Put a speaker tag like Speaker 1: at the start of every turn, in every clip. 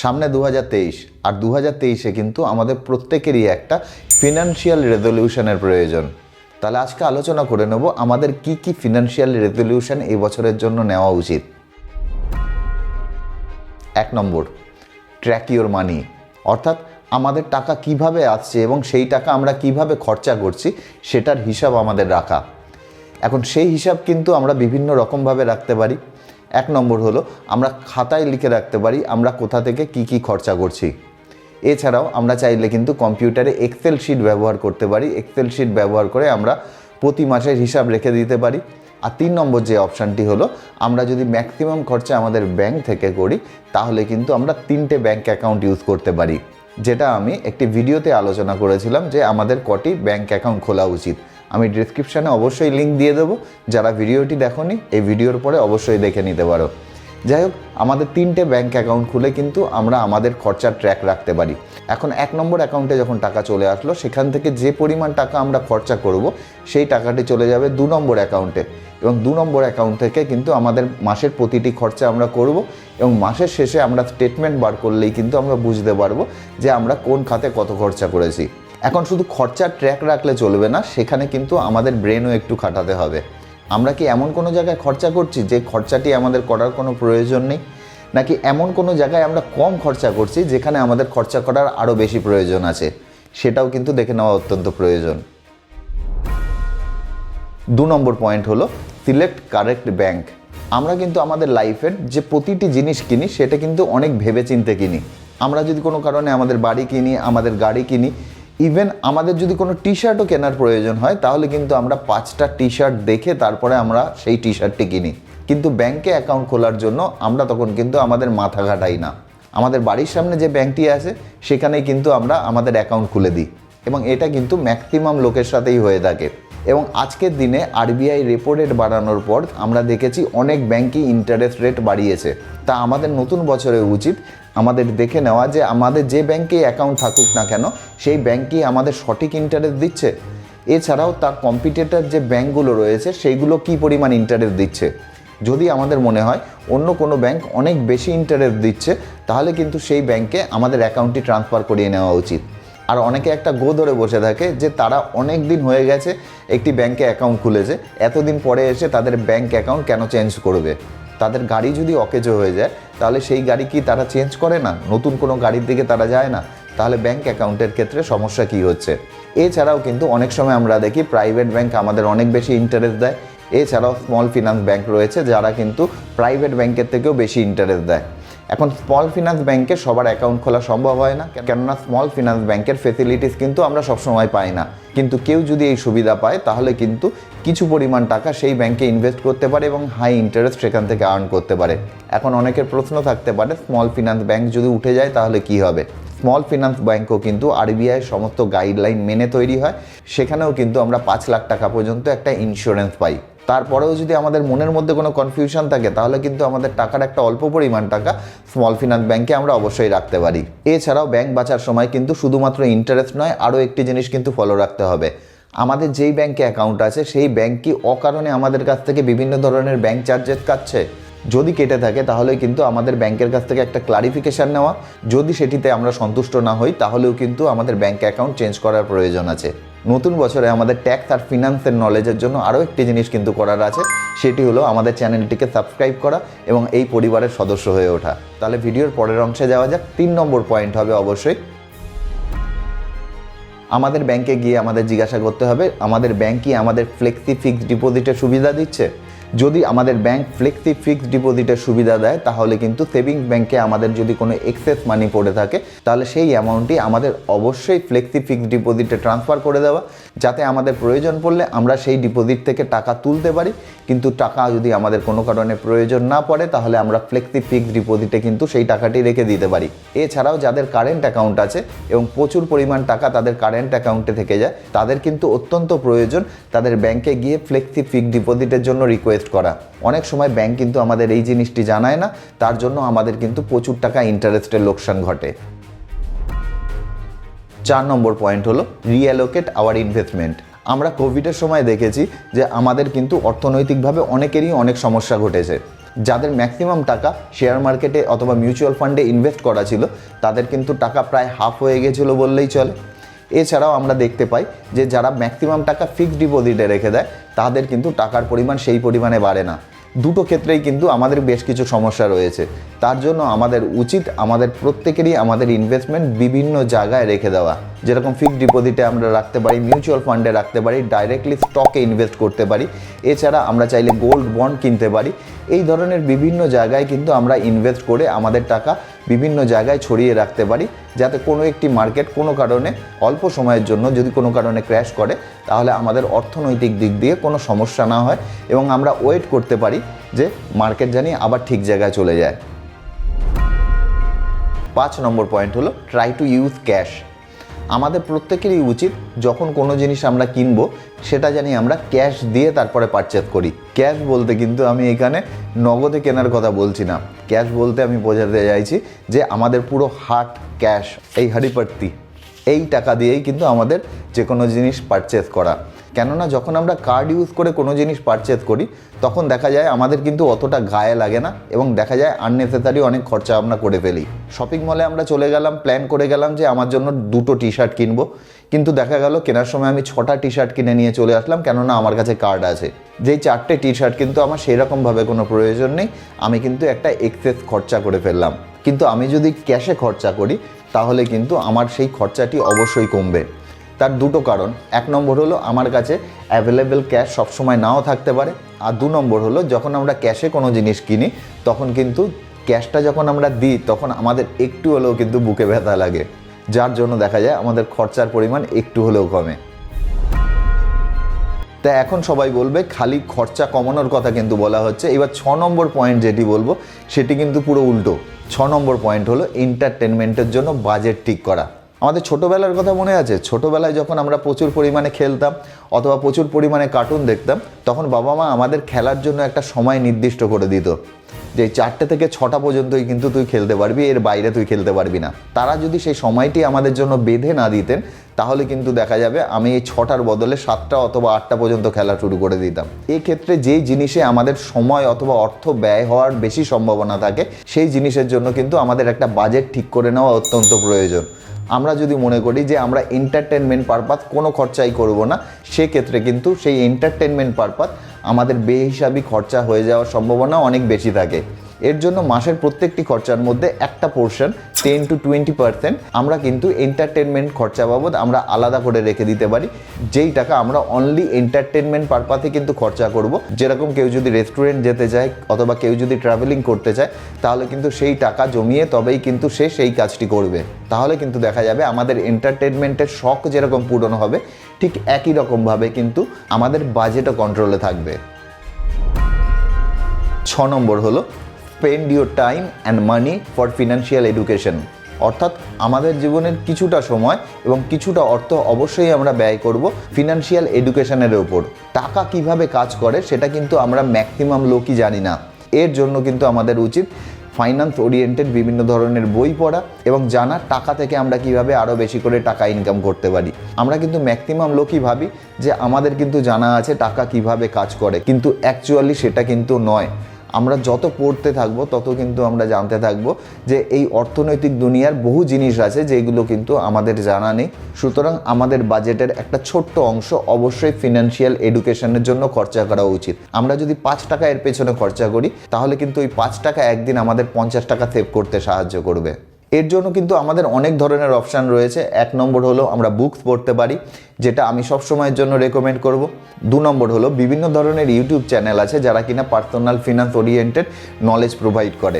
Speaker 1: সামনে 2023 আর 2023-এ কিন্তু আমাদের প্রত্যেকেরই একটা ফিনান্সিয়াল রেজলিউশনের প্রয়োজন। তাহলে আজকে আলোচনা করে নেব আমাদের কি কি ফিনান্সিয়াল রেজলিউশন এই বছরের জন্য নেওয়া উচিত। 1 নম্বর, ট্র্যাক ইওর মানি, অর্থাৎ আমাদের টাকা কিভাবে আসছে এবং সেই টাকা আমরা কিভাবে খরচা করছি সেটার হিসাব আমাদের রাখা। এখন সেই হিসাব কিন্তু আমরা বিভিন্ন রকমভাবে রাখতে পারি। 1 নম্বর হলো আমরা খাতায় লিখে রাখতে পারি আমরা কোথা থেকে কি কি খরচা করছি। এছাড়াও আমরা চাইলে কিন্তু কম্পিউটারে এক্সেল শিট ব্যবহার করতে পারি। এক্সেল শিট ব্যবহার করে আমরা প্রতি মাসের হিসাব রেখে দিতে পারি। আর 3 নম্বর যে অপশানটি হলো আমরা যদি ম্যাক্সিমাম খরচা আমাদের ব্যাংক থেকে করি তাহলে কিন্তু আমরা 3টে ব্যাংক অ্যাকাউন্ট ইউজ করতে পারি, যেটা আমি একটি ভিডিওতে আলোচনা করেছিলাম যে আমাদের কটি ব্যাংক অ্যাকাউন্ট খোলা উচিত। আমি ডেসক্রিপশানে অবশ্যই লিঙ্ক দিয়ে দেবো, যারা ভিডিওটি দেখোনি এই ভিডিওর পরে অবশ্যই দেখে নিতে পারো। যাই হোক, আমাদের 3টে ব্যাংক অ্যাকাউন্ট খুলে কিন্তু আমরা আমাদের খরচার ট্র্যাক রাখতে পারি। এখন 1 নম্বর অ্যাকাউন্টে যখন টাকা চলে আসলো সেখান থেকে যে পরিমাণ টাকা আমরা খরচা করব সেই টাকাটি চলে যাবে 2 নম্বর অ্যাকাউন্টে, এবং 2 নম্বর অ্যাকাউন্ট থেকে কিন্তু আমাদের মাসের প্রতিটি খরচা আমরা করব এবং মাসের শেষে আমরা স্টেটমেন্ট বার করলেই কিন্তু আমরা বুঝতে পারবো যে আমরা কোন খাতে কত খরচা করেছি। এখন শুধু খরচার ট্র্যাক রাখলে চলবে না, সেখানে কিন্তু আমাদের ব্রেনও একটু খাটাতে হবে। আমরা কি এমন কোনো জায়গায় খরচা করছি যে খরচাটি আমাদের করার কোনো প্রয়োজন নেই, নাকি এমন কোনো জায়গায় আমরা কম খরচা করছি যেখানে আমাদের খরচা করার আরও বেশি প্রয়োজন আছে, সেটাও কিন্তু দেখে নেওয়া অত্যন্ত প্রয়োজন। 2 নম্বর পয়েন্ট হলো সিলেক্ট কারেক্ট ব্যাংক। আমরা কিন্তু আমাদের লাইফের যে প্রতিটি জিনিস কিনি সেটা কিন্তু অনেক ভেবেচিন্তে কিনি। আমরা যদি কোনো কারণে আমাদের বাড়ি কিনি, আমাদের গাড়ি কিনি, ইভেন আমাদের যদি কোনো টি শার্টও কেনার প্রয়োজন হয় তাহলে কিন্তু আমরা 5টা টি শার্ট দেখে তারপরে আমরা সেই টি শার্টটি কিনি। কিন্তু ব্যাংকে অ্যাকাউন্ট খোলার জন্য আমরা তখন কিন্তু আমাদের মাথা ঘাটাই না। আমাদের বাড়ির সামনে যে ব্যাংকটি আছে সেখানেই কিন্তু আমরা আমাদের অ্যাকাউন্ট খুলে দিই, এবং এটা কিন্তু ম্যাক্সিমাম লোকের সাথেই হয়ে থাকে। এবং আজকের দিনে আরবিআই রেপো রেট বাড়ানোর পর আমরা দেখেছি অনেক ব্যাংকই ইন্টারেস্ট রেট বাড়িয়েছে। তা আমাদের নতুন বছরে উচিত আমাদের দেখে নেওয়া যে আমাদের যে ব্যাংকে অ্যাকাউন্ট থাকুক না কেন সেই ব্যাংকই আমাদের সঠিক ইন্টারেস্ট দিচ্ছে, এছাড়াও তার কম্পিটিটর যে ব্যাংকগুলো রয়েছে সেইগুলো কী পরিমাণ ইন্টারেস্ট দিচ্ছে। যদি আমাদের মনে হয় অন্য কোনো ব্যাংক অনেক বেশি ইন্টারেস্ট দিচ্ছে তাহলে কিন্তু সেই ব্যাংকে আমাদের অ্যাকাউন্টটি ট্রান্সফার করিয়ে নেওয়া উচিত। আর অনেকে একটা গো ধরে বসে থাকে যে তারা অনেক দিন হয়ে গেছে একটি ব্যাংকে অ্যাকাউন্ট খুলেছে, এতদিন পরে এসে তাদের ব্যাংক অ্যাকাউন্ট কেন চেঞ্জ করবে। তাদের গাড়ি যদি অকেজো হয়ে যায় তাহলে সেই গাড়ি কি তারা চেঞ্জ করে না, নতুন কোনো গাড়ির দিকে তারা যায় না? তাহলে ব্যাংক অ্যাকাউন্টের ক্ষেত্রে সমস্যা কি হচ্ছে? এছাড়াও কিন্তু অনেক সময় আমরা দেখি প্রাইভেট ব্যাংক আমাদের অনেক বেশি ইন্টারেস্ট দেয়। এছাড়াও স্মল ফিনান্স ব্যাংক রয়েছে যারা কিন্তু প্রাইভেট ব্যাংকের থেকেও বেশি ইন্টারেস্ট দেয়। এখন স্মল ফিনান্স ব্যাংকে সবার অ্যাকাউন্ট খোলা সম্ভব হয় না, কেননা স্মল ফিনান্স ব্যাংকের ফেসিলিটিস কিন্তু আমরা সবসময় পাই না। কিন্তু কেউ যদি এই সুবিধা পায় তাহলে কিন্তু কিছু পরিমাণ টাকা সেই ব্যাংকে ইনভেস্ট করতে পারে এবং হাই ইন্টারেস্ট সেখান থেকে আর্ন করতে পারে। এখন অনেকের প্রশ্ন থাকতে পারে স্মল ফিনান্স ব্যাংক যদি উঠে যায় তাহলে কি হবে? স্মল ফিনান্স ব্যাংকও কিন্তু আরবিআই সমস্ত গাইডলাইন মেনে তৈরি হয়, সেখানেও কিন্তু আমরা 5 লাখ টাকা পর্যন্ত একটা ইন্স্যুরেন্স পাই। তারপরেও যদি আমাদের মনের মধ্যে কোনো কনফিউশন থাকে তাহলে কিন্তু আমাদের টাকার একটা অল্প পরিমাণ টাকা স্মল ফিনান্স ব্যাংকে আমরা অবশ্যই রাখতে পারি। এছাড়াও ব্যাংক বাঁচার সময় কিন্তু শুধুমাত্র ইন্টারেস্ট নয়, আরও একটি জিনিস কিন্তু ফলো রাখতে হবে। আমাদের যেই ব্যাংকে অ্যাকাউন্ট আছে সেই ব্যাংক কি অকারণে আমাদের কাছ থেকে বিভিন্ন ধরনের ব্যাংক চার্জেস কাটছে? যদি কেটে থাকে তাহলে কিন্তু আমাদের ব্যাংকের কাছ থেকে একটা ক্লারিফিকেশান নেওয়া। যদি সেটিতে আমরা সন্তুষ্ট না হই তাহলেও কিন্তু আমাদের ব্যাংক অ্যাকাউন্ট চেঞ্জ করার প্রয়োজন আছে। নতুন বছরে আমাদের ট্যাক্স আর ফিনান্সের নলেজের জন্য আরও একটি জিনিস কিন্তু করার আছে, সেটি হলো আমাদের চ্যানেলটিকে সাবস্ক্রাইব করা এবং এই পরিবারের সদস্য হয়ে ওঠা। তাহলে ভিডিওর পরের অংশে যাওয়া যাক। 3 নম্বর পয়েন্ট হবে অবশ্যই আমাদের ব্যাংকে গিয়ে আমাদের জিজ্ঞাসা করতে হবে আমাদের ব্যাংক কি আমাদের ফ্লেক্সি ফিক্সড ডিপোজিটের সুবিধা দিচ্ছে। যদি আমাদের ব্যাংক ফ্লেক্সি ফিক্সড ডিপোজিটের সুবিধা দেয় তাহলে কিন্তু সেভিংস ব্যাংকে আমাদের যদি কোনো এক্সেস মানি পড়ে থাকে তাহলে সেই অ্যামাউন্টটি আমাদের অবশ্যই ফ্লেক্সি ফিক্সড ডিপোজিটে ট্রান্সফার করে দেওয়া, যাতে আমাদের প্রয়োজন পড়লে আমরা সেই ডিপোজিট থেকে টাকা তুলতে পারি। কিন্তু টাকা যদি আমাদের কোনো কারণে প্রয়োজন না পড়ে তাহলে আমরা ফ্লেক্সি ফিক্সড ডিপোজিটে কিন্তু সেই টাকাটি রেখে দিতে পারি। এছাড়াও যাদের কারেন্ট অ্যাকাউন্ট আছে এবং প্রচুর পরিমাণ টাকা তাদের কারেন্ট অ্যাকাউন্টে থেকে যায় তাদের কিন্তু অত্যন্ত প্রয়োজন তাদের ব্যাংকে গিয়ে ফ্লেক্সি ফিক্সড ডিপোজিটের জন্য রিকোয়েস্ট করা। অনেক সময় ব্যাংক কিন্তু আমাদের এই জিনিসটি জানায় না, তার জন্য আমাদের কিন্তু প্রচুর টাকা ইন্টারেস্টের লোকসান ঘটে। 4 নম্বর পয়েন্ট হলো রিঅ্যালোকেট আওয়ার ইনভেস্টমেন্ট। আমরা কোভিডের সময় দেখেছি যে আমাদের কিন্তু অর্থনৈতিকভাবে অনেকেরই অনেক সমস্যা ঘটেছে। যাদের ম্যাক্সিমাম টাকা শেয়ার মার্কেটে অথবা মিউচুয়াল ফান্ডে ইনভেস্ট করা ছিল তাদের কিন্তু টাকা প্রায় হাফ হয়ে গেছিলো বললেই চলে। এছাড়াও আমরা দেখতে পাই যে যারা ম্যাক্সিমাম টাকা ফিক্সড ডিপোজিটে রেখে দেয় তাদের কিন্তু টাকার পরিমাণ সেই পরিমাণে বাড়ে না। দুটো ক্ষেত্রেই কিন্তু আমাদের বেশ কিছু সমস্যা রয়েছে। তার জন্য আমাদের উচিত আমাদের প্রত্যেকেরই আমাদের ইনভেস্টমেন্ট বিভিন্ন জায়গায় রেখে দেওয়া। যেরকম ফিক্সড ডিপোজিটে আমরা রাখতে পারি, মিউচুয়াল ফান্ডে রাখতে পারি, ডাইরেক্টলি স্টকে ইনভেস্ট করতে পারি, এছাড়া আমরা চাইলে গোল্ড বন্ড কিনতে পারি। এই ধরনের বিভিন্ন জায়গায় কিন্তু আমরা ইনভেস্ট করে আমাদের টাকা বিভিন্ন জায়গায় ছড়িয়ে রাখতে পারি, যাতে কোনো একটি মার্কেট কোনো কারণে অল্প সময়ের জন্য যদি কোনো কারণে ক্র্যাশ করে তাহলে আমাদের অর্থনৈতিক দিক দিয়ে কোনো সমস্যা না হয় এবং আমরা ওয়েট করতে পারি যে মার্কেট জানি আবার ঠিক জায়গায় চলে যায়। 5 নম্বর পয়েন্ট হলো ট্রাই টু ইউজ ক্যাশ। আমাদের প্রত্যেকেরই উচিত যখন কোনো জিনিস আমরা কিনবো সেটা জানি আমরা ক্যাশ দিয়ে তারপরে পারচেজ করি। ক্যাশ বলতে কিন্তু আমি এখানে নগদে কেনার কথা বলছি না। ক্যাশ বলতে আমি বোঝাতে চাইছি যে আমাদের পুরো হার্ড ক্যাশ, এই হাড়িপাট্টি, এই টাকা দিয়েই কিন্তু আমাদের যে কোনো জিনিস পারচেজ করা। কেননা যখন আমরা কার্ড ইউজ করে কোনো জিনিস পারচেজ করি তখন দেখা যায় আমাদের কিন্তু অতটা গায়ে লাগে না এবং দেখা যায় আননেসেসারি অনেক খরচা আমরা করে ফেলি। শপিং মলে আমরা চলে গেলাম, প্ল্যান করে গেলাম যে আমার জন্য 2টো টি শার্ট কিনবো, কিন্তু দেখা গেল কেনার সময় আমি 6টা টি শার্ট কিনে নিয়ে চলে আসলাম কেননা আমার কাছে কার্ড আছে। যেই 4টে টি শার্ট কিন্তু আমার সেরকমভাবে কোনো প্রয়োজন নেই, আমি কিন্তু একটা এক্সেস খরচা করে ফেললাম। কিন্তু আমি যদি ক্যাশে খরচা করি তাহলে কিন্তু আমার সেই খরচাটি অবশ্যই কমবে। তার 2টো কারণ। 1 নম্বর হলো আমার কাছে অ্যাভেলেবেল ক্যাশ সবসময় নাও থাকতে পারে, আর 2 নম্বর হলো যখন আমরা ক্যাশে কোনো জিনিস কিনি তখন কিন্তু ক্যাশটা যখন আমরা দিই তখন আমাদের একটু হলেও কিন্তু বুকে ব্যথা লাগে, যার জন্য দেখা যায় আমাদের খরচার পরিমাণ একটু হলেও কমে। তা এখন সবাই বলবে খালি খরচা কমানোর কথা কিন্তু বলা হচ্ছে। এবার 6 নম্বর পয়েন্ট যেটি বলবো সেটি কিন্তু পুরো উল্টো। 6 নম্বর পয়েন্ট হলো এন্টারটেনমেন্টের জন্য বাজেট ঠিক করা। আমাদের ছোটোবেলার কথা মনে আছে? ছোটোবেলায় যখন আমরা প্রচুর পরিমাণে খেলতাম অথবা প্রচুর পরিমাণে কার্টুন দেখতাম তখন বাবা মা আমাদের খেলার জন্য একটা সময় নির্দিষ্ট করে দিত যে 4টে থেকে 6টা পর্যন্তই কিন্তু তুই খেলতে পারবি, এর বাইরে তুই খেলতে পারবি না। তারা যদি সেই সময়টি আমাদের জন্য বেঁধে না দিতেন তাহলে কিন্তু দেখা যাবে আমি এই 6টার বদলে 7টা অথবা 8টা পর্যন্ত খেলা শুরু করে দিতাম। এই ক্ষেত্রে যেই জিনিসে আমাদের সময় অথবা অর্থ ব্যয় হওয়ার বেশি সম্ভাবনা থাকে সেই জিনিসের জন্য কিন্তু আমাদের একটা বাজেট ঠিক করে নেওয়া অত্যন্ত প্রয়োজন। আমরা যদি মনে করি যে আমরা এন্টারটেনমেন্ট পারপাস কোনো খরচাই করব না, সেক্ষেত্রে কিন্তু সেই এন্টারটেনমেন্ট পারপাস আমাদের বেহিসাবি খরচা হয়ে যাওয়ার সম্ভাবনা অনেক বেশি থাকে। এর জন্য মাসের প্রত্যেকটি খরচার মধ্যে একটা পোর্শন 10 to 20% আমরা কিন্তু এন্টারটেনমেন্ট খরচা বাবদ আমরা আলাদা করে রেখে দিতে পারি, যেই টাকা আমরা অনলি এন্টারটেনমেন্ট পারপাসে কিন্তু খরচা করব। যেরকম কেউ যদি রেস্টুরেন্ট যেতে চায় অথবা কেউ যদি ট্রাভেলিং করতে চায় তাহলে কিন্তু সেই টাকা জমিয়ে তবেই কিন্তু সে সেই কাজটি করবে। তাহলে কিন্তু দেখা যাবে আমাদের এন্টারটেনমেন্টের শখ যেরকম পূরণ হবে ঠিক একই রকমভাবে কিন্তু আমাদের বাজেটও কন্ট্রোলে থাকবে। 6 নম্বর হলো spend your time and money for financial education. অর্থাৎ আমাদের জীবনের কিছুটা সময় এবং কিছুটা অর্থ অবশ্যই আমরা ব্যয় করব ফিনান্সিয়াল এডুকেশনের ওপর। টাকা কিভাবে কাজ করে সেটা কিন্তু আমরা ম্যাক্সিমাম লোকই জানি না। এর জন্য কিন্তু আমাদের উচিত ফাইন্যান্স ওরিয়েন্টেড বিভিন্ন ধরনের বই পড়া এবং জানা টাকা থেকে আমরা কিভাবে আরও বেশি করে টাকা ইনকাম করতে পারি। আমরা কিন্তু ম্যাক্সিমাম লোকই ভাবি যে আমাদের কিন্তু জানা আছে টাকা কিভাবে কাজ করে, কিন্তু অ্যাকচুয়ালি সেটা কিন্তু নয়। আমরা যত পড়তে থাকবো তত কিন্তু আমরা জানতে থাকবো যে এই অর্থনৈতিক দুনিয়ার বহু জিনিস আছে যেগুলো কিন্তু আমাদের জানা নেই। সুতরাং আমাদের বাজেটের একটা ছোট্ট অংশ অবশ্যই ফিনান্সিয়াল এডুকেশনের জন্য খরচা করা উচিত। আমরা যদি 5 টাকা এর পেছনে খরচা করি তাহলে কিন্তু ওই 5 টাকা একদিন আমাদের 50 টাকা সেভ করতে সাহায্য করবে। এর জন্য কিন্তু আমাদের অনেক ধরনের অপশান রয়েছে। 1 নম্বর হলো আমরা বুকস পড়তে পারি, যেটা আমি সব সময়ের জন্য রেকমেন্ড করব। 2 নম্বর হলো বিভিন্ন ধরনের ইউটিউব চ্যানেল আছে যারা কিনা personal finance oriented knowledge provide করে,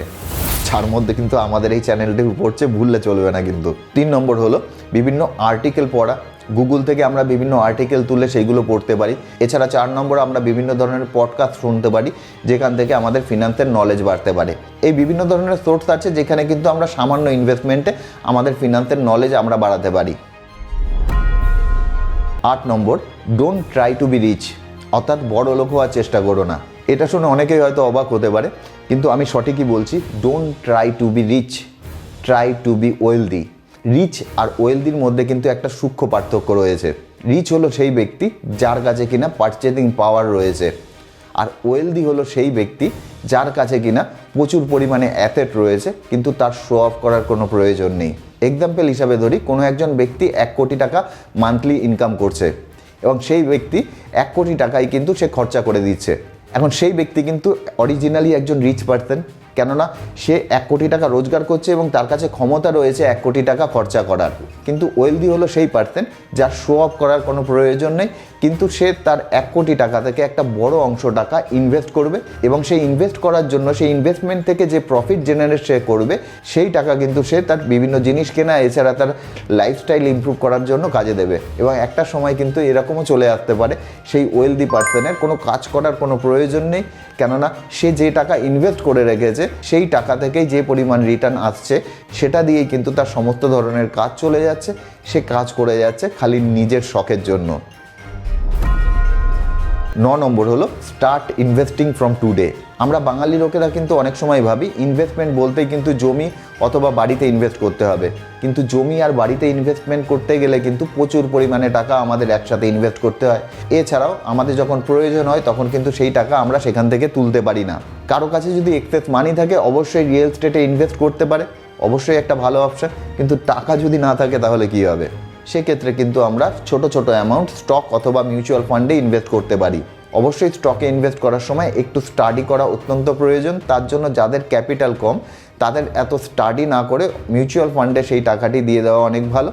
Speaker 1: যার মধ্যে কিন্তু আমাদের এই চ্যানেলটি পড়ছে, ভুললে চলবে না কিন্তু। 3 নম্বর হলো বিভিন্ন আর্টিকেল পড়া, গুগল থেকে আমরা বিভিন্ন আর্টিকেল তুলে সেইগুলো পড়তে পারি। এছাড়া 4 নম্বর আমরা বিভিন্ন ধরনের পডকাস্ট শুনতে পারি যেখান থেকে আমাদের ফিনান্সের নলেজ বাড়তে পারে। এই বিভিন্ন ধরনের সোর্স আছে যেখানে কিন্তু আমরা সামান্য ইনভেস্টমেন্টে আমাদের ফিনান্সের নলেজ আমরা বাড়াতে পারি। 8 নম্বর, don't try to be rich, অর্থাৎ বড় লোক হওয়ার চেষ্টা করো না। এটা শুনে অনেকেই হয়তো অবাক হতে পারে, কিন্তু আমি সঠিকই বলছি। Don't try to be rich, try to be wealthy. Rich আর ওয়েলদির মধ্যে কিন্তু একটা সূক্ষ্ম পার্থক্য রয়েছে। রিচ হলো সেই ব্যক্তি যার কাছে কিনা পারচেজিং পাওয়ার রয়েছে, আর ওয়েলদি হলো সেই ব্যক্তি যার কাছে কিনা প্রচুর পরিমাণে অ্যাসেট রয়েছে কিন্তু তার শো অফ করার কোনো প্রয়োজন নেই। এক্সাম্পল হিসাবে ধরি, কোনো একজন ব্যক্তি 1 কোটি টাকা মান্থলি ইনকাম করছে এবং সেই ব্যক্তি 1 কোটি টাকাই কিন্তু সে খরচা করে দিচ্ছে। এখন সেই ব্যক্তি কিন্তু অরিজিনালি একজন রিচ পারসন, কেননা সে 1 কোটি টাকা রোজগার করছে এবং তার কাছে ক্ষমতা রয়েছে 1 কোটি টাকা খরচা করার। কিন্তু ওয়েলদি হলো সেই পারসন যার শো অফ করার কোনো প্রয়োজন নেই, কিন্তু সে তার 1 কোটি টাকা থেকে একটা বড় অংশ টাকা ইনভেস্ট করবে এবং সেই ইনভেস্ট করার জন্য সেই ইনভেস্টমেন্ট থেকে যে প্রফিট জেনারেট সে করবে সেই টাকা কিন্তু সে তার বিভিন্ন জিনিস কেনা, এছাড়া তার লাইফস্টাইল ইমপ্রুভ করার জন্য কাজে দেবে। এবং একটা সময় কিন্তু এরকমও চলে আসতে পারে সেই ওয়েলদি পারসনের কোনো কাজ করার কোনো প্রয়োজন নেই, কেননা সে যে টাকা ইনভেস্ট করে রেখেছে সেই টাকা থেকেই যে পরিমাণ রিটার্ন আসছে সেটা দিয়েই কিন্তু তার সমস্ত ধরনের কাজ চলে যাচ্ছে, সে কাজ করে যাচ্ছে খালি নিজের শখের জন্য। 9 নম্বর হলো স্টার্ট ইনভেস্টিং ফ্রম টুডে। আমরা বাঙালি লোকেরা কিন্তু অনেক সময় ভাবি ইনভেস্টমেন্ট বলতেই কিন্তু জমি অথবা বাড়িতে ইনভেস্ট করতে হবে, কিন্তু জমি আর বাড়িতে ইনভেস্টমেন্ট করতে গেলে কিন্তু প্রচুর পরিমাণে টাকা আমাদের একসাথে ইনভেস্ট করতে হয়। এছাড়াও আমাদের যখন প্রয়োজন হয় তখন কিন্তু সেই টাকা আমরা সেখান থেকে তুলতে পারি না। কারো কাছে যদি এক্সেস মানি থাকে অবশ্যই রিয়েল এস্টেটে ইনভেস্ট করতে পারে, অবশ্যই একটা ভালো অপশন, কিন্তু টাকা যদি না থাকে তাহলে কী হবে? সেক্ষেত্রে কিন্তু আমরা ছোট ছোট অ্যামাউন্ট স্টক অথবা মিউচুয়াল ফান্ডে ইনভেস্ট করতে পারি। অবশ্যই স্টকে ইনভেস্ট করার সময় একটু স্টাডি করা অত্যন্ত প্রয়োজন। তার জন্য যাদের ক্যাপিটাল কম তাদের এত স্টাডি না করে মিউচুয়াল ফান্ডে সেই টাকাটি দিয়ে দেওয়া অনেক ভালো।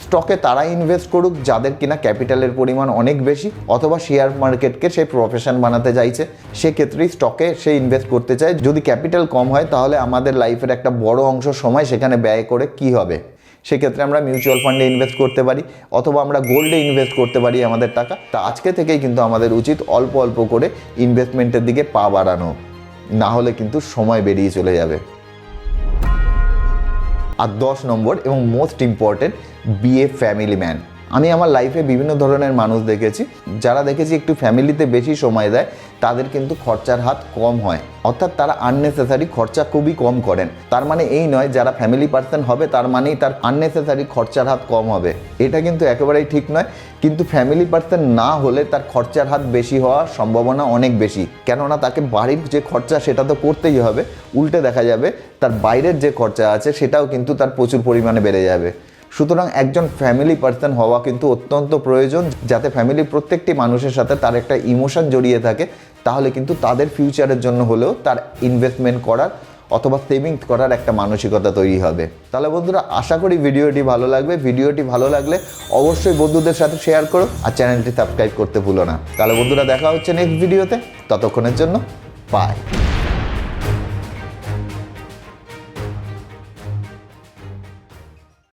Speaker 1: স্টকে তারা ইনভেস্ট করুক যাদের কিনা ক্যাপিটালের পরিমাণ অনেক বেশি অথবা শেয়ার মার্কেটকে সে প্রফেশন বানাতে চাইছে, সেক্ষেত্রেই স্টকে সে ইনভেস্ট করতে চায়। যদি ক্যাপিটাল কম হয় তাহলে আমাদের লাইফের একটা বড় অংশ সময় সেখানে ব্যয় করে কি হবে? সেক্ষেত্রে আমরা মিউচুয়াল ফান্ডে ইনভেস্ট করতে পারি অথবা আমরা গোল্ডে ইনভেস্ট করতে পারি আমাদের টাকা। তা আজকে থেকেই কিন্তু আমাদের উচিত অল্প অল্প করে ইনভেস্টমেন্টের দিকে পা বাড়ানো, না হলে কিন্তু সময় বেরিয়ে চলে যাবে। আর 10 নম্বর এবং most important, be a family man. আমি আমার লাইফে বিভিন্ন ধরনের মানুষ দেখেছি, যারা দেখেছি একটু ফ্যামিলিতে বেশি সময় দেয় তাদের কিন্তু খরচার হাত কম হয়, অর্থাৎ তারা আননেসেসারি খরচা খুবই কম করেন। তার মানে এই নয় যারা ফ্যামিলি পার্সন হবে তার মানেই তার আননেসেসারি খরচার হাত কম হবে, এটা কিন্তু একেবারেই ঠিক নয়। কিন্তু ফ্যামিলি পার্সন না হলে তার খরচার হাত বেশি হওয়ার সম্ভাবনা অনেক বেশি, কেননা তাকে বাড়ির যে খরচা সেটা তো করতেই হবে, উল্টে দেখা যাবে তার বাইরের যে খরচা আছে সেটাও কিন্তু তার প্রচুর পরিমাণে বেড়ে যাবে। সুতরাং একজন ফ্যামিলি পার্সন হওয়া কিন্তু অত্যন্ত প্রয়োজন, যাতে ফ্যামিলির প্রত্যেকটি মানুষের সাথে তার একটা ইমোশন জড়িয়ে থাকে, তাহলে কিন্তু তাদের ফিউচারের জন্য হলেও তার ইনভেস্টমেন্ট করার অথবা সেভিংস করার একটা মানসিকতা তৈরি হবে। তাহলে বন্ধুরা, আশা করি ভিডিওটি ভালো লাগবে। ভিডিওটি ভালো লাগলে অবশ্যই বন্ধুদের সাথে শেয়ার করো আর চ্যানেলটি সাবস্ক্রাইব করতে ভুলো না। তাহলে বন্ধুরা, দেখা হচ্ছে নেক্সট ভিডিওতে, ততক্ষণের জন্য বাই।